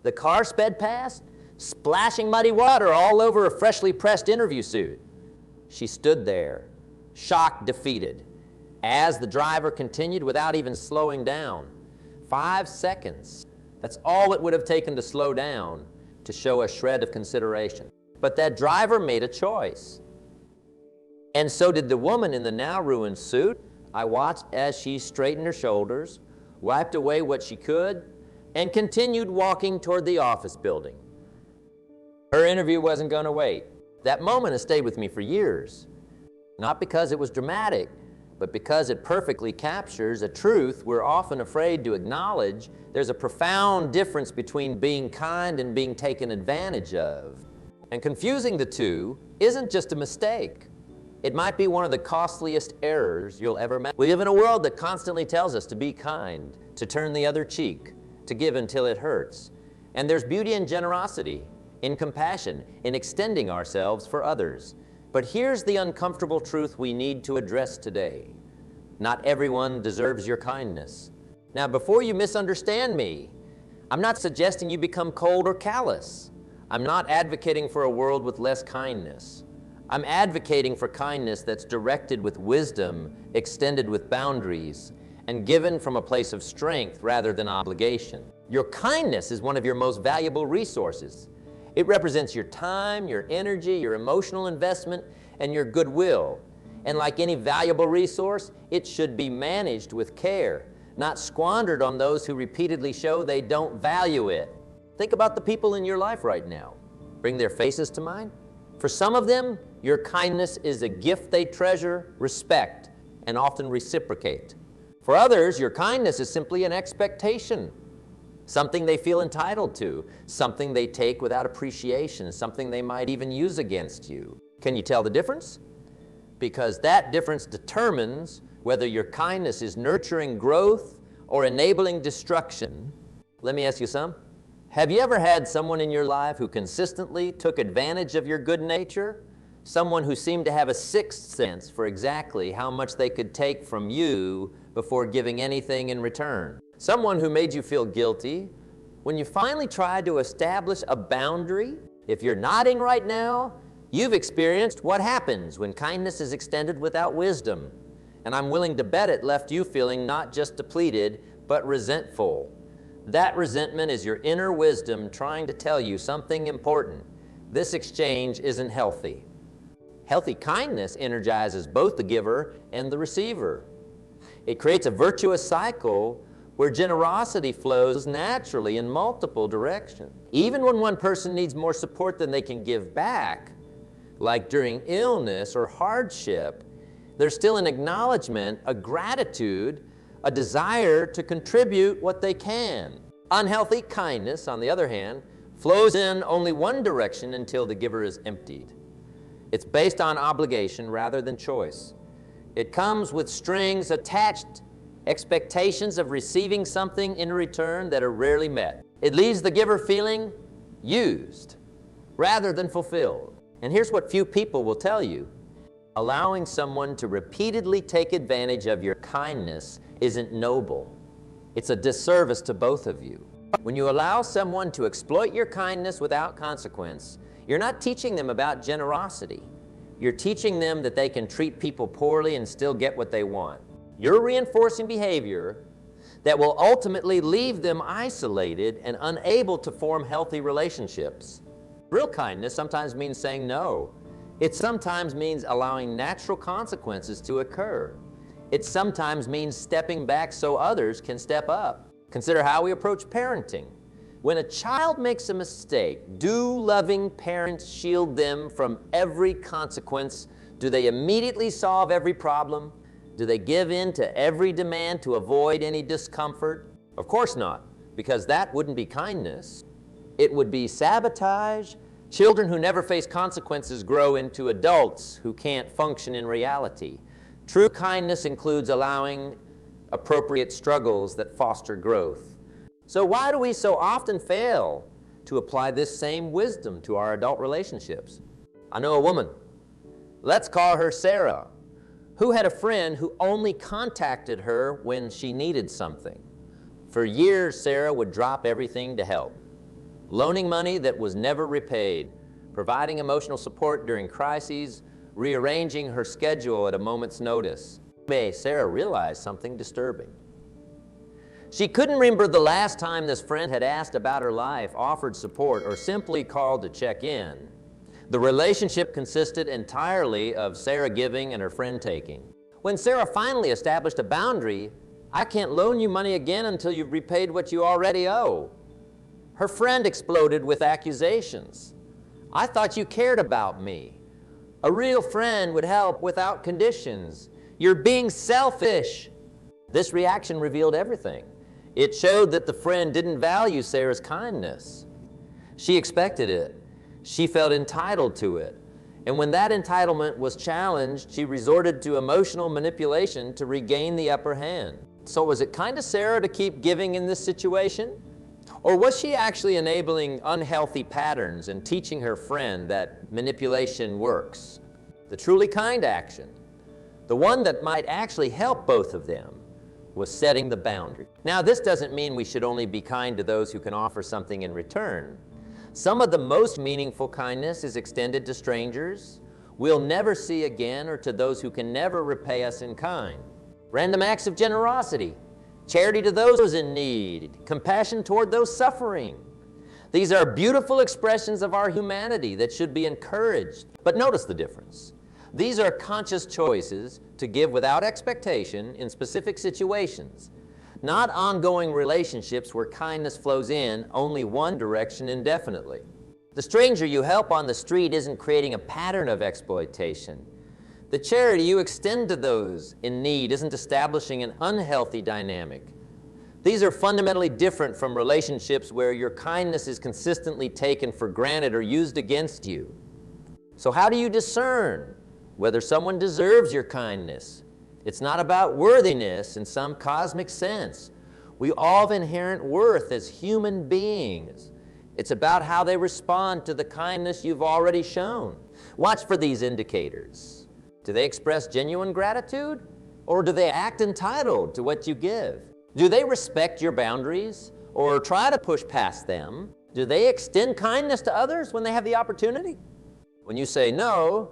The car sped past, splashing muddy water all over a freshly pressed interview suit. She stood there, shocked, defeated, as the driver continued without even slowing down. 5 seconds. That's all it would have taken to slow down, to show a shred of consideration. But that driver made a choice. And so did the woman in the now ruined suit. I watched as she straightened her shoulders, wiped away what she could, and continued walking toward the office building. Her interview wasn't going to wait. That moment has stayed with me for years. Not because it was dramatic, but because it perfectly captures a truth we're often afraid to acknowledge. There's a profound difference between being kind and being taken advantage of. And confusing the two isn't just a mistake. It might be one of the costliest errors you'll ever make. We live in a world that constantly tells us to be kind, to turn the other cheek, to give until it hurts. And there's beauty in generosity, in compassion, in extending ourselves for others. But here's the uncomfortable truth we need to address today. Not everyone deserves your kindness. Now, before you misunderstand me, I'm not suggesting you become cold or callous. I'm not advocating for a world with less kindness. I'm advocating for kindness that's directed with wisdom, extended with boundaries, and given from a place of strength rather than obligation. Your kindness is one of your most valuable resources. It represents your time, your energy, your emotional investment, and your goodwill. And like any valuable resource, it should be managed with care, not squandered on those who repeatedly show they don't value it. Think about the people in your life right now. Bring their faces to mind. For some of them, your kindness is a gift they treasure, respect, and often reciprocate. For others, your kindness is simply an expectation, something they feel entitled to, something they take without appreciation, something they might even use against you. Can you tell the difference? Because that difference determines whether your kindness is nurturing growth or enabling destruction. Let me ask you some. Have you ever had someone in your life who consistently took advantage of your good nature? Someone who seemed to have a sixth sense for exactly how much they could take from you before giving anything in return? Someone who made you feel guilty when you finally tried to establish a boundary? If you're nodding right now, you've experienced what happens when kindness is extended without wisdom. And I'm willing to bet it left you feeling not just depleted, but resentful. That resentment is your inner wisdom trying to tell you something important. This exchange isn't healthy. Healthy kindness energizes both the giver and the receiver. It creates a virtuous cycle where generosity flows naturally in multiple directions. Even when one person needs more support than they can give back, like during illness or hardship, there's still an acknowledgement, a gratitude, a desire to contribute what they can. Unhealthy kindness, on the other hand, flows in only one direction until the giver is emptied. It's based on obligation rather than choice. It comes with strings attached, expectations of receiving something in return that are rarely met. It leaves the giver feeling used rather than fulfilled. And here's what few people will tell you. Allowing someone to repeatedly take advantage of your kindness isn't noble. It's a disservice to both of you. When you allow someone to exploit your kindness without consequence, you're not teaching them about generosity. You're teaching them that they can treat people poorly and still get what they want. You're reinforcing behavior that will ultimately leave them isolated and unable to form healthy relationships. Real kindness sometimes means saying no. It sometimes means allowing natural consequences to occur. It sometimes means stepping back so others can step up. Consider how we approach parenting. When a child makes a mistake, do loving parents shield them from every consequence? Do they immediately solve every problem? Do they give in to every demand to avoid any discomfort? Of course not, because that wouldn't be kindness. It would be sabotage. Children who never face consequences grow into adults who can't function in reality. True kindness includes allowing appropriate struggles that foster growth. So why do we so often fail to apply this same wisdom to our adult relationships? I know a woman, let's call her Sarah, who had a friend who only contacted her when she needed something. For years, Sarah would drop everything to help. loaning money that was never repaid, providing emotional support during crises, rearranging her schedule at a moment's notice. Sarah realized something disturbing. She couldn't remember the last time this friend had asked about her life, offered support, or simply called to check in. The relationship consisted entirely of Sarah giving and her friend taking. When Sarah finally established a boundary, "I can't loan you money again until you've repaid what you already owe," her friend exploded with accusations. "I thought you cared about me. A real friend would help without conditions. You're being selfish." This reaction revealed everything. It showed that the friend didn't value Sarah's kindness. She expected it. She felt entitled to it. And when that entitlement was challenged, she resorted to emotional manipulation to regain the upper hand. So was it kind of Sarah to keep giving in this situation? Or was she actually enabling unhealthy patterns and teaching her friend that manipulation works? The truly kind action, the one that might actually help both of them, was setting the boundary. Now, this doesn't mean we should only be kind to those who can offer something in return. Some of the most meaningful kindness is extended to strangers we'll never see again, or to those who can never repay us in kind. Random acts of generosity, charity to those in need, compassion toward those suffering. These are beautiful expressions of our humanity that should be encouraged. But notice the difference. These are conscious choices to give without expectation in specific situations, not ongoing relationships where kindness flows in only one direction indefinitely. The stranger you help on the street isn't creating a pattern of exploitation. The charity you extend to those in need isn't establishing an unhealthy dynamic. These are fundamentally different from relationships where your kindness is consistently taken for granted or used against you. So how do you discern whether someone deserves your kindness? It's not about worthiness in some cosmic sense. We all have inherent worth as human beings. It's about how they respond to the kindness you've already shown. Watch for these indicators. Do they express genuine gratitude, or do they act entitled to what you give? Do they respect your boundaries or try to push past them? Do they extend kindness to others when they have the opportunity? When you say no,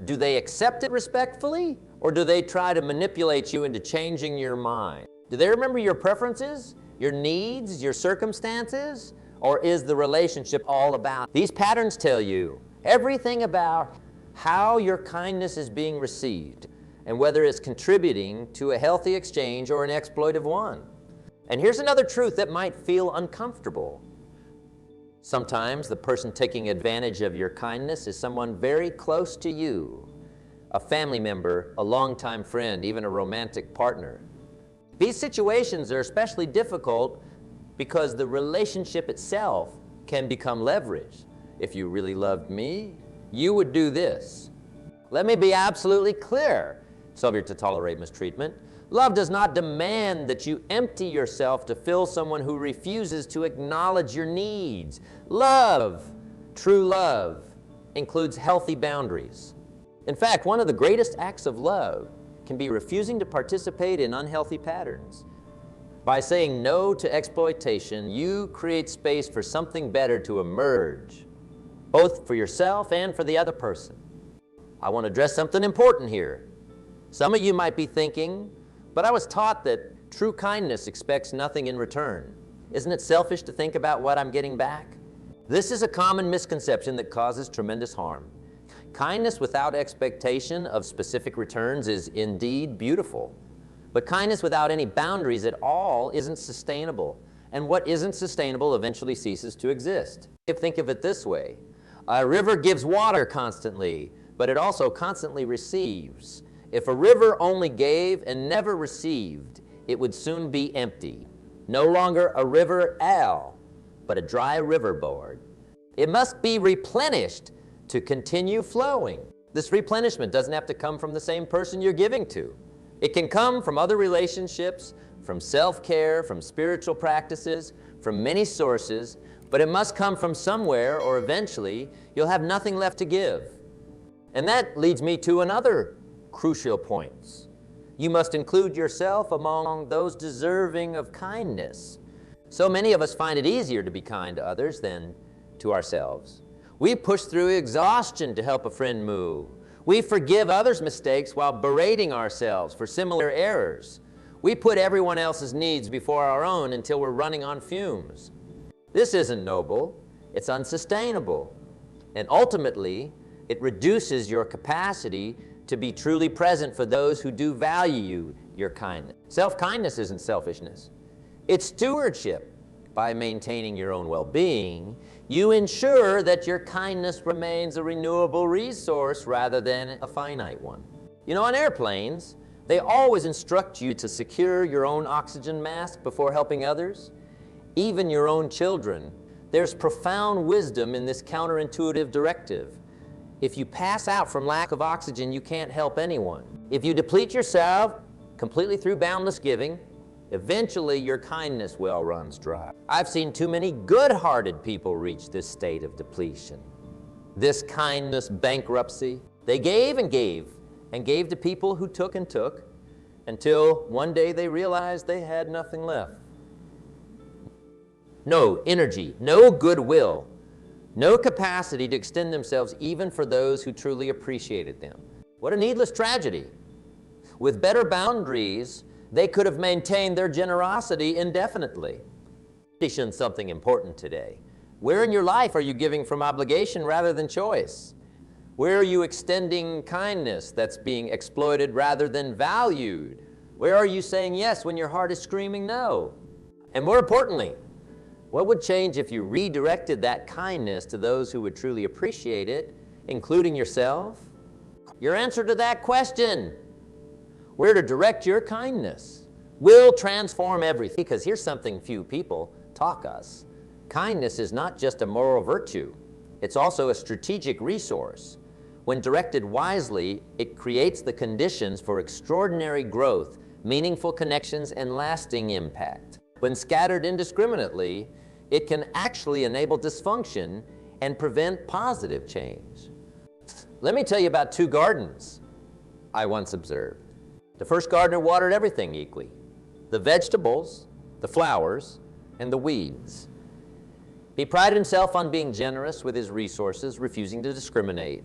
do they accept it respectfully, or do they try to manipulate you into changing your mind? Do they remember your preferences, your needs, your circumstances, or is the relationship all about? These patterns tell you everything about how your kindness is being received and whether it's contributing to a healthy exchange or an exploitive one. And here's another truth that might feel uncomfortable. Sometimes the person taking advantage of your kindness is someone very close to you, a family member, a longtime friend, even a romantic partner. These situations are especially difficult because the relationship itself can become leverage. If you really loved me, you would do this. Let me be absolutely clear, subject to tolerate mistreatment. Love does not demand that you empty yourself to fill someone who refuses to acknowledge your needs. Love, true love, includes healthy boundaries. In fact, one of the greatest acts of love can be refusing to participate in unhealthy patterns. By saying no to exploitation, you create space for something better to emerge, both for yourself and for the other person. I want to address something important here. Some of you might be thinking, but I was taught that true kindness expects nothing in return. Isn't it selfish to think about what I'm getting back? This is a common misconception that causes tremendous harm. Kindness without expectation of specific returns is indeed beautiful, but kindness without any boundaries at all isn't sustainable, and what isn't sustainable eventually ceases to exist. Think of it this way. A river gives water constantly, but it also constantly receives. If a river only gave and never received, it would soon be empty. No longer a river at all, but a dry riverboard. It must be replenished to continue flowing. This replenishment doesn't have to come from the same person you're giving to. It can come from other relationships, from self-care, from spiritual practices, from many sources, but it must come from somewhere, or eventually you'll have nothing left to give. And that leads me to another crucial point. You must include yourself among those deserving of kindness. So many of us find it easier to be kind to others than to ourselves. We push through exhaustion to help a friend move. We forgive others' mistakes while berating ourselves for similar errors. We put everyone else's needs before our own until we're running on fumes. This isn't noble, it's unsustainable. And ultimately, it reduces your capacity to be truly present for those who do value your kindness. Self-kindness isn't selfishness. It's stewardship. By maintaining your own well-being, you ensure that your kindness remains a renewable resource rather than a finite one. You know, on airplanes, they always instruct you to secure your own oxygen mask before helping others, even your own children. There's profound wisdom in this counterintuitive directive. If you pass out from lack of oxygen, you can't help anyone. If you deplete yourself completely through boundless giving, eventually your kindness well runs dry. I've seen too many good-hearted people reach this state of depletion, this kindness bankruptcy. They gave and gave and gave to people who took and took until one day they realized they had nothing left. No energy, no goodwill, no capacity to extend themselves even for those who truly appreciated them. What a needless tragedy. With better boundaries, they could have maintained their generosity indefinitely. Something important today. Where in your life are you giving from obligation rather than choice? Where are you extending kindness that's being exploited rather than valued? Where are you saying yes when your heart is screaming no? And more importantly, what would change if you redirected that kindness to those who would truly appreciate it, including yourself? Your answer to that question, where to direct your kindness, will transform everything. Because here's something few people taught us. Kindness is not just a moral virtue. It's also a strategic resource. When directed wisely, it creates the conditions for extraordinary growth, meaningful connections, and lasting impact. When scattered indiscriminately, it can actually enable dysfunction and prevent positive change. Let me tell you about two gardens I once observed. The first gardener watered everything equally: the vegetables, the flowers, and the weeds. He prided himself on being generous with his resources, refusing to discriminate.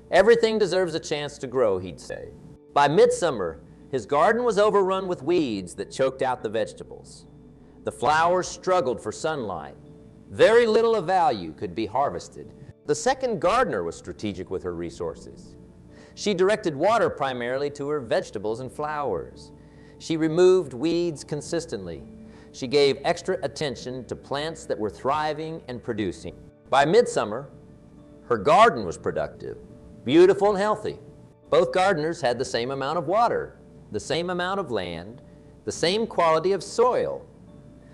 Everything deserves a chance to grow, he'd say. By midsummer, his garden was overrun with weeds that choked out the vegetables. The flowers struggled for sunlight. Very little of value could be harvested. The second gardener was strategic with her resources. She directed water primarily to her vegetables and flowers. She removed weeds consistently. She gave extra attention to plants that were thriving and producing. By midsummer, her garden was productive, beautiful and healthy. Both gardeners had the same amount of water, the same amount of land, the same quality of soil.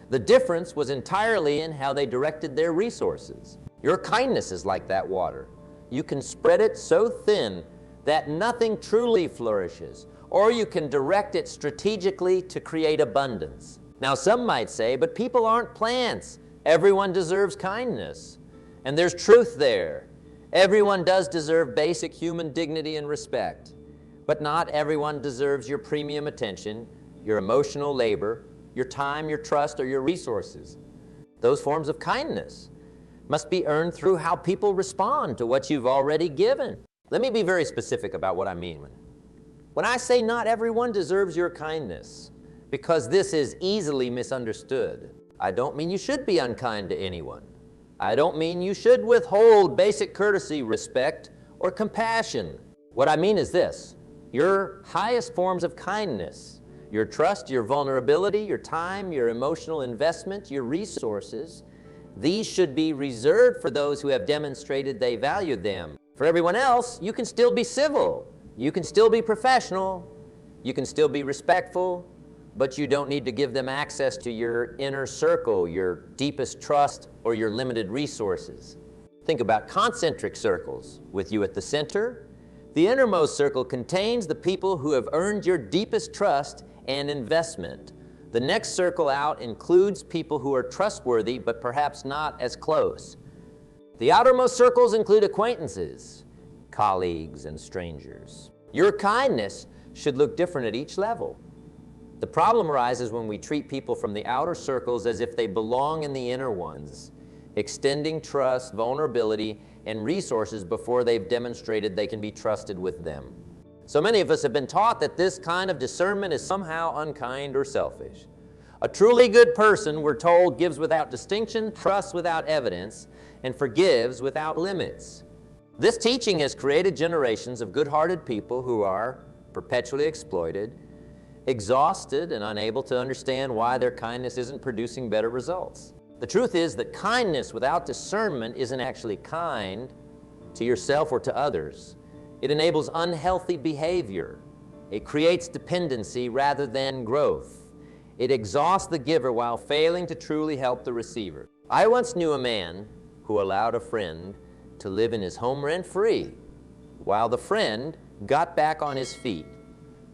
The difference was entirely in how they directed their resources. Your kindness is like that water. You can spread it so thin that nothing truly flourishes, or you can direct it strategically to create abundance. Now, some might say, but people aren't plants. Everyone deserves kindness. And there's truth there. Everyone does deserve basic human dignity and respect. But not everyone deserves your premium attention, your emotional labor, your time, your trust, or your resources. Those forms of kindness must be earned through how people respond to what you've already given. Let me be very specific about what I mean. When I say not everyone deserves your kindness, because this is easily misunderstood, I don't mean you should be unkind to anyone. I don't mean you should withhold basic courtesy, respect, or compassion. What I mean is this: your highest forms of kindness, your trust, your vulnerability, your time, your emotional investment, your resources, these should be reserved for those who have demonstrated they valued them. For everyone else, you can still be civil, you can still be professional, you can still be respectful, but you don't need to give them access to your inner circle, your deepest trust, or your limited resources. Think about concentric circles with you at the center. The innermost circle contains the people who have earned your deepest trust and investment. The next circle out includes people who are trustworthy but perhaps not as close. The outermost circles include acquaintances, colleagues, and strangers. Your kindness should look different at each level. The problem arises when we treat people from the outer circles as if they belong in the inner ones, extending trust, vulnerability, and resources before they've demonstrated they can be trusted with them. So many of us have been taught that this kind of discernment is somehow unkind or selfish. A truly good person, we're told, gives without distinction, trusts without evidence, and forgives without limits. This teaching has created generations of good-hearted people who are perpetually exploited, exhausted, and unable to understand why their kindness isn't producing better results. The truth is that kindness without discernment isn't actually kind to yourself or to others. It enables unhealthy behavior. It creates dependency rather than growth. It exhausts the giver while failing to truly help the receiver. I once knew a man who allowed a friend to live in his home rent-free while the friend got back on his feet.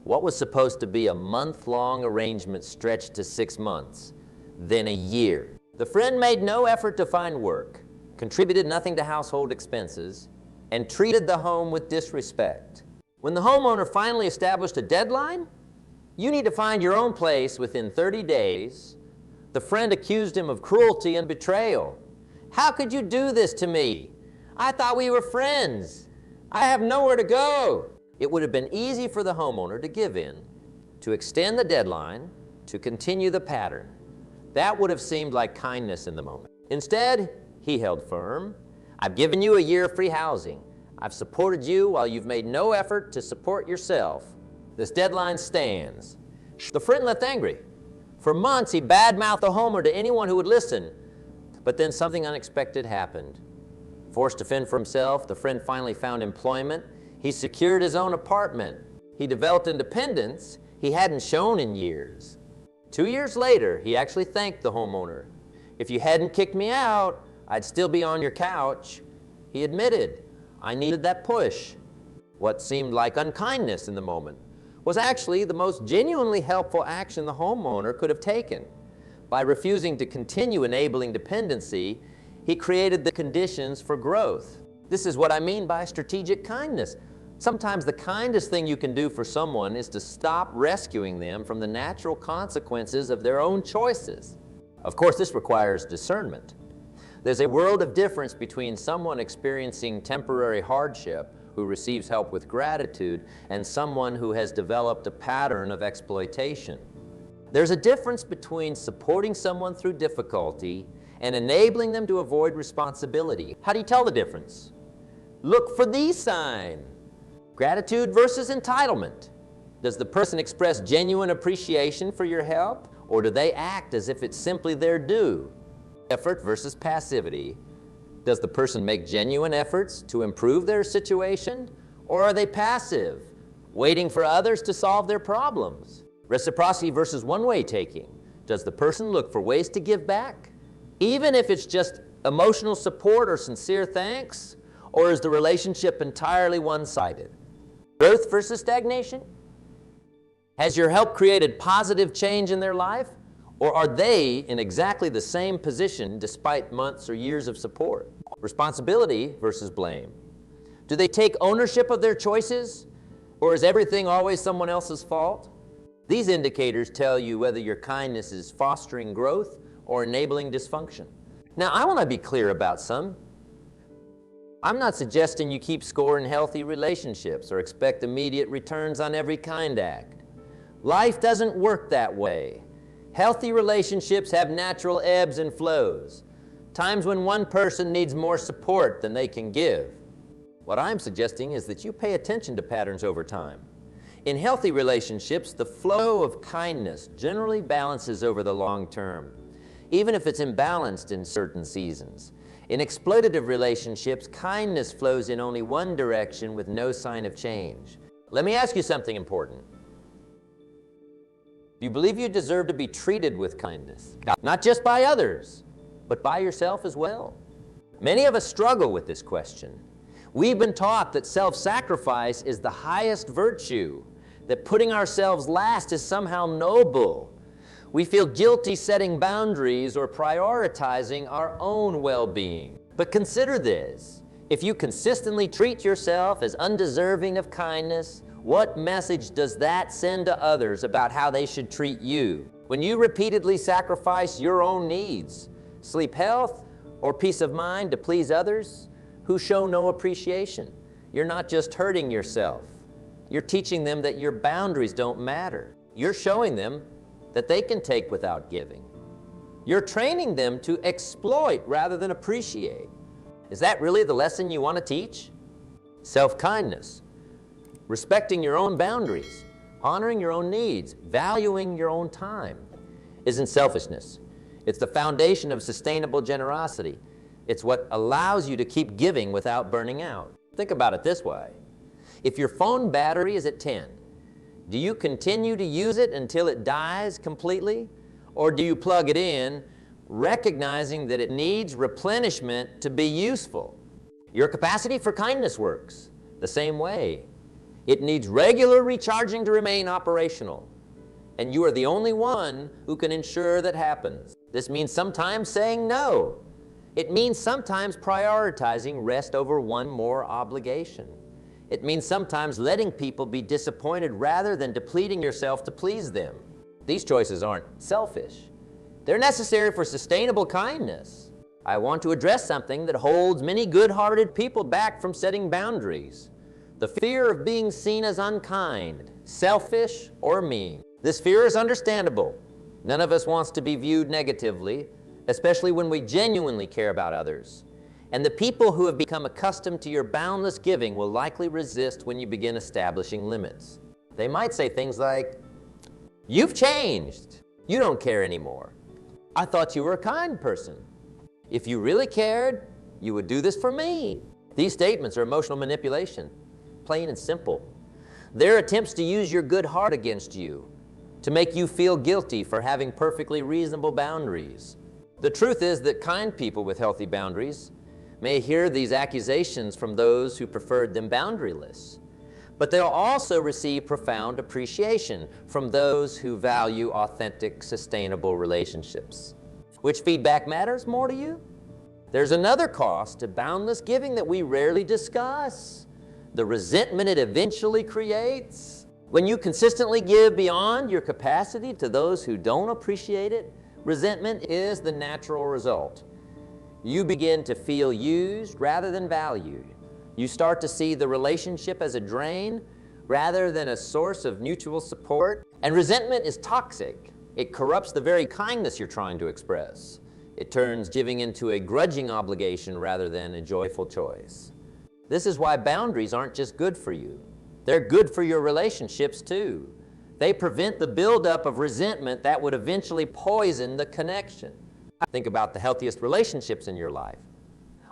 What was supposed to be a month-long arrangement stretched to 6 months, then a year. The friend made no effort to find work, contributed nothing to household expenses, and treated the home with disrespect. When the homeowner finally established a deadline, you need to find your own place within 30 days, the friend accused him of cruelty and betrayal. How could you do this to me? I thought we were friends. I have nowhere to go. It would have been easy for the homeowner to give in, to extend the deadline, to continue the pattern. That would have seemed like kindness in the moment. Instead, he held firm. I've given you a year of free housing. I've supported you while you've made no effort to support yourself. This deadline stands. The friend left angry. For months, he badmouthed the homeowner to anyone who would listen. But then something unexpected happened. Forced to fend for himself, the friend finally found employment. He secured his own apartment. He developed independence he hadn't shown in years. 2 years later, he actually thanked the homeowner. If you hadn't kicked me out, I'd still be on your couch. He admitted, I needed that push. What seemed like unkindness in the moment was actually the most genuinely helpful action the homeowner could have taken. By refusing to continue enabling dependency, he created the conditions for growth. This is what I mean by strategic kindness. Sometimes the kindest thing you can do for someone is to stop rescuing them from the natural consequences of their own choices. Of course, this requires discernment. There's a world of difference between someone experiencing temporary hardship who receives help with gratitude and someone who has developed a pattern of exploitation. There's a difference between supporting someone through difficulty and enabling them to avoid responsibility. How do you tell the difference? Look for these signs. Gratitude versus entitlement. Does the person express genuine appreciation for your help, or do they act as if it's simply their due? Effort versus passivity. Does the person make genuine efforts to improve their situation, or are they passive, waiting for others to solve their problems? Reciprocity versus one-way taking. Does the person look for ways to give back, even if it's just emotional support or sincere thanks, or is the relationship entirely one-sided? Growth versus stagnation? Has your help created positive change in their life, or are they in exactly the same position despite months or years of support? Responsibility versus blame. Do they take ownership of their choices, or is everything always someone else's fault? These indicators tell you whether your kindness is fostering growth or enabling dysfunction. Now, I want to be clear about some. I'm not suggesting you keep score in healthy relationships or expect immediate returns on every kind act. Life doesn't work that way. Healthy relationships have natural ebbs and flows, times when one person needs more support than they can give. What I'm suggesting is that you pay attention to patterns over time. In healthy relationships, the flow of kindness generally balances over the long term, even if it's imbalanced in certain seasons. In exploitative relationships, kindness flows in only one direction with no sign of change. Let me ask you something important. Do you believe you deserve to be treated with kindness? Not just by others, but by yourself as well? Many of us struggle with this question. We've been taught that self-sacrifice is the highest virtue, that putting ourselves last is somehow noble. We feel guilty setting boundaries or prioritizing our own well-being. But consider this. If you consistently treat yourself as undeserving of kindness What message does that send to others about how they should treat you? When you repeatedly sacrifice your own needs, sleep health, or peace of mind to please others who show no appreciation, you're not just hurting yourself. You're teaching them that your boundaries don't matter. You're showing them that they can take without giving. You're training them to exploit rather than appreciate. Is that really the lesson you want to teach? Self-kindness, respecting your own boundaries, honoring your own needs, valuing your own time, isn't selfishness. It's the foundation of sustainable generosity. It's what allows you to keep giving without burning out. Think about it this way. If your phone battery is at 10, do you continue to use it until it dies completely? Or do you plug it in, recognizing that it needs replenishment to be useful? Your capacity for kindness works the same way. It needs regular recharging to remain operational. And you are the only one who can ensure that happens. This means sometimes saying no. It means sometimes prioritizing rest over one more obligation. It means sometimes letting people be disappointed rather than depleting yourself to please them. These choices aren't selfish. They're necessary for sustainable kindness. I want to address something that holds many good-hearted people back from setting boundaries. The fear of being seen as unkind, selfish, or mean. This fear is understandable. None of us wants to be viewed negatively, especially when we genuinely care about others. And the people who have become accustomed to your boundless giving will likely resist when you begin establishing limits. They might say things like, "You've changed. You don't care anymore. I thought you were a kind person. If you really cared, you would do this for me." These statements are emotional manipulation, plain and simple. They're attempts to use your good heart against you, to make you feel guilty for having perfectly reasonable boundaries. The truth is that kind people with healthy boundaries may hear these accusations from those who preferred them boundaryless, but they'll also receive profound appreciation from those who value authentic, sustainable relationships. Which feedback matters more to you? There's another cost to boundless giving that we rarely discuss: the resentment it eventually creates. When you consistently give beyond your capacity to those who don't appreciate it, resentment is the natural result. You begin to feel used rather than valued. You start to see the relationship as a drain rather than a source of mutual support. And resentment is toxic. It corrupts the very kindness you're trying to express. It turns giving into a grudging obligation rather than a joyful choice. This is why boundaries aren't just good for you. They're good for your relationships too. They prevent the buildup of resentment that would eventually poison the connection. Think about the healthiest relationships in your life.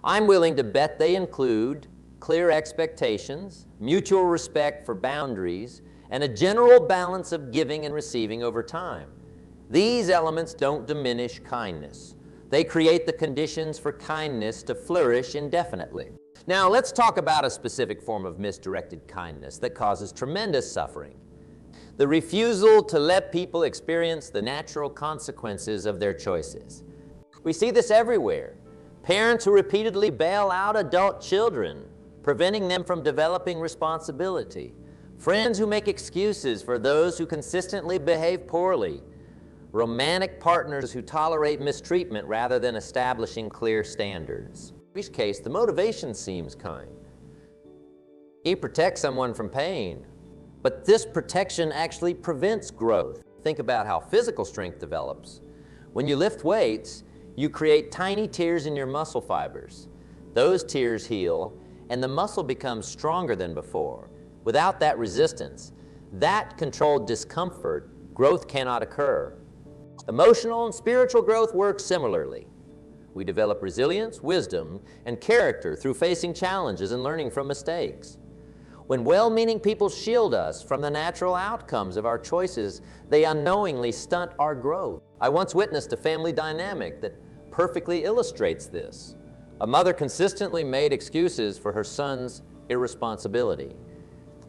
I'm willing to bet they include clear expectations, mutual respect for boundaries, and a general balance of giving and receiving over time. These elements don't diminish kindness. They create the conditions for kindness to flourish indefinitely. Now, let's talk about a specific form of misdirected kindness that causes tremendous suffering: the refusal to let people experience the natural consequences of their choices. We see this everywhere. Parents who repeatedly bail out adult children, preventing them from developing responsibility. Friends who make excuses for those who consistently behave poorly. Romantic partners who tolerate mistreatment rather than establishing clear standards. In each case, the motivation seems kind. He protects someone from pain, but this protection actually prevents growth. Think about how physical strength develops. When you lift weights, you create tiny tears in your muscle fibers. Those tears heal, and the muscle becomes stronger than before. Without that resistance, that controlled discomfort, growth cannot occur. Emotional and spiritual growth work similarly. We develop resilience, wisdom, and character through facing challenges and learning from mistakes. When well-meaning people shield us from the natural outcomes of our choices, they unknowingly stunt our growth. I once witnessed a family dynamic that perfectly illustrates this. A mother consistently made excuses for her son's irresponsibility.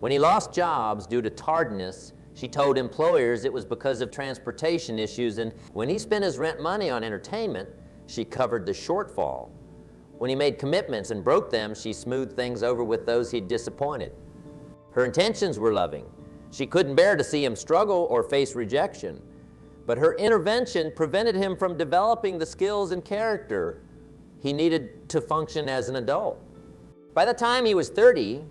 When he lost jobs due to tardiness, she told employers it was because of transportation issues, and when he spent his rent money on entertainment, she covered the shortfall. When he made commitments and broke them, she smoothed things over with those he'd disappointed. Her intentions were loving. She couldn't bear to see him struggle or face rejection. But her intervention prevented him from developing the skills and character he needed to function as an adult. By the time he was 30,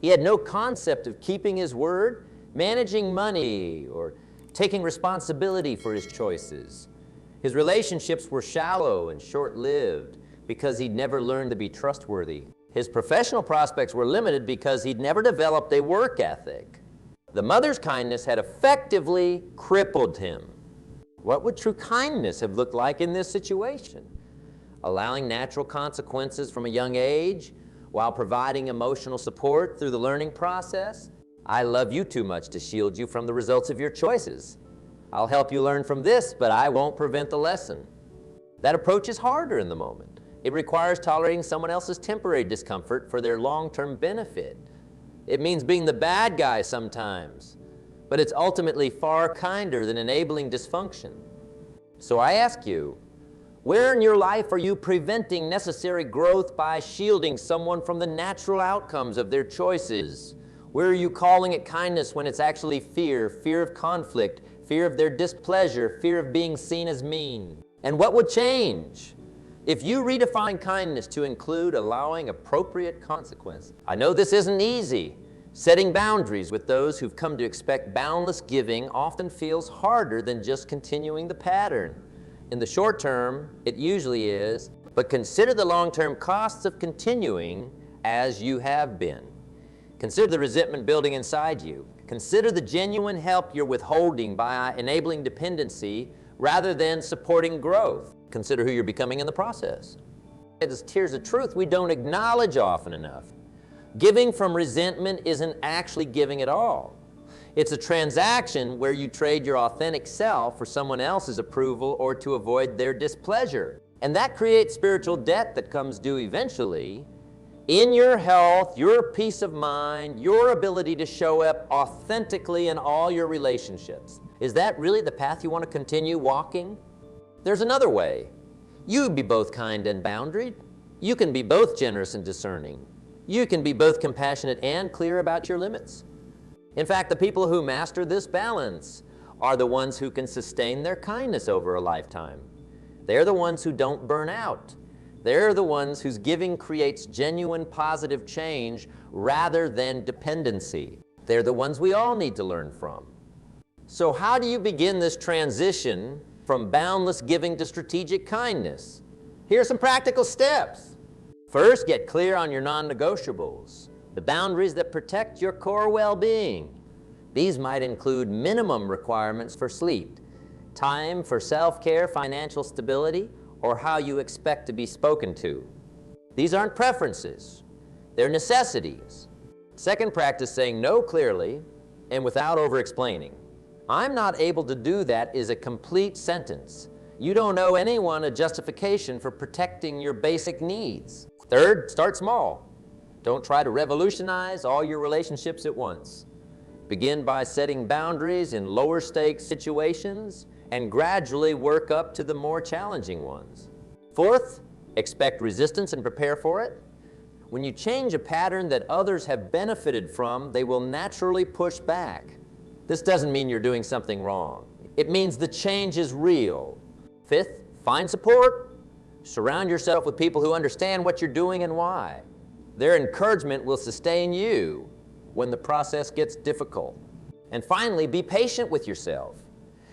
he had no concept of keeping his word, managing money, or taking responsibility for his choices. His relationships were shallow and short-lived because he'd never learned to be trustworthy. His professional prospects were limited because he'd never developed a work ethic. The mother's kindness had effectively crippled him. What would true kindness have looked like in this situation? Allowing natural consequences from a young age while providing emotional support through the learning process? I love you too much to shield you from the results of your choices. I'll help you learn from this, but I won't prevent the lesson. That approach is harder in the moment. It requires tolerating someone else's temporary discomfort for their long-term benefit. It means being the bad guy sometimes, but it's ultimately far kinder than enabling dysfunction. So I ask you, where in your life are you preventing necessary growth by shielding someone from the natural outcomes of their choices? Where are you calling it kindness when it's actually fear, fear of conflict, fear of their displeasure, fear of being seen as mean? And what would change if you redefine kindness to include allowing appropriate consequences? I know this isn't easy. Setting boundaries with those who've come to expect boundless giving often feels harder than just continuing the pattern. In the short term, it usually is, but consider the long-term costs of continuing as you have been. Consider the resentment building inside you. Consider the genuine help you're withholding by enabling dependency rather than supporting growth. Consider who you're becoming in the process. It's tears of truth we don't acknowledge often enough. Giving from resentment isn't actually giving at all. It's a transaction where you trade your authentic self for someone else's approval or to avoid their displeasure. And that creates spiritual debt that comes due eventually in your health, your peace of mind, your ability to show up authentically in all your relationships. Is that really the path you want to continue walking? There's another way. You be both kind and boundaried. You can be both generous and discerning. You can be both compassionate and clear about your limits. In fact, the people who master this balance are the ones who can sustain their kindness over a lifetime. They're the ones who don't burn out. They're the ones whose giving creates genuine positive change rather than dependency. They're the ones we all need to learn from. So how do you begin this transition from boundless giving to strategic kindness? Here are some practical steps. First, get clear on your non-negotiables, the boundaries that protect your core well-being. These might include minimum requirements for sleep, time for self-care, financial stability, or how you expect to be spoken to. These aren't preferences, they're necessities. Second, practice saying no clearly and without over-explaining. I'm not able to do that is a complete sentence. You don't owe anyone a justification for protecting your basic needs. Third, start small. Don't try to revolutionize all your relationships at once. Begin by setting boundaries in lower stakes situations and gradually work up to the more challenging ones. Fourth, expect resistance and prepare for it. When you change a pattern that others have benefited from, they will naturally push back. This doesn't mean you're doing something wrong. It means the change is real. Fifth, find support. Surround yourself with people who understand what you're doing and why. Their encouragement will sustain you when the process gets difficult. And finally, be patient with yourself.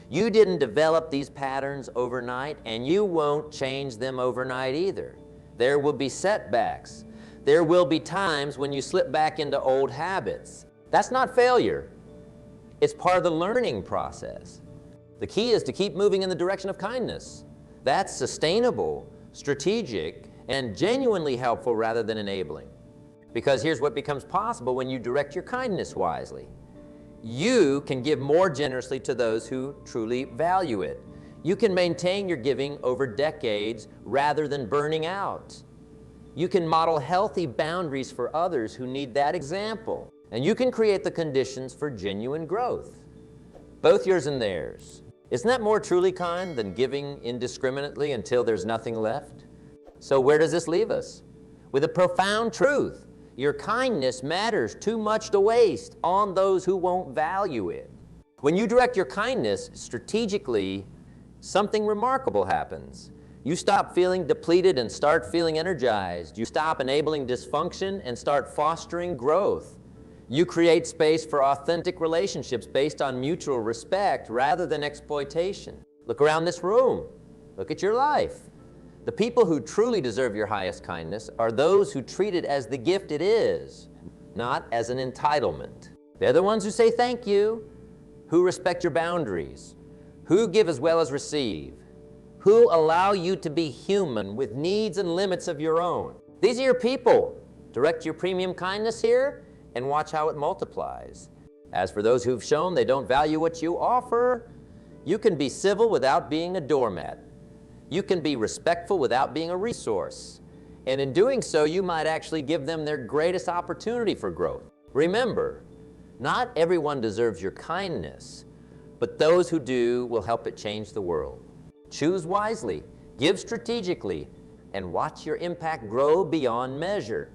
You didn't develop these patterns overnight, and you won't change them overnight either. There will be setbacks. There will be times when you slip back into old habits. That's not failure. It's part of the learning process. The key is to keep moving in the direction of kindness. That's sustainable, strategic, and genuinely helpful rather than enabling. Because here's what becomes possible when you direct your kindness wisely. You can give more generously to those who truly value it. You can maintain your giving over decades rather than burning out. You can model healthy boundaries for others who need that example. And you can create the conditions for genuine growth, both yours and theirs. Isn't that more truly kind than giving indiscriminately until there's nothing left? So where does this leave us? With a profound truth. Your kindness matters too much to waste on those who won't value it. When you direct your kindness strategically, something remarkable happens. You stop feeling depleted and start feeling energized. You stop enabling dysfunction and start fostering growth. You create space for authentic relationships based on mutual respect rather than exploitation. Look around this room. Look at your life. The people who truly deserve your highest kindness are those who treat it as the gift it is, not as an entitlement. They're the ones who say thank you, who respect your boundaries, who give as well as receive, who allow you to be human with needs and limits of your own. These are your people. Direct your premium kindness here and watch how it multiplies. As for those who've shown they don't value what you offer, you can be civil without being a doormat. You can be respectful without being a resource. And in doing so, you might actually give them their greatest opportunity for growth. Remember, not everyone deserves your kindness, but those who do will help it change the world. Choose wisely, give strategically, and watch your impact grow beyond measure.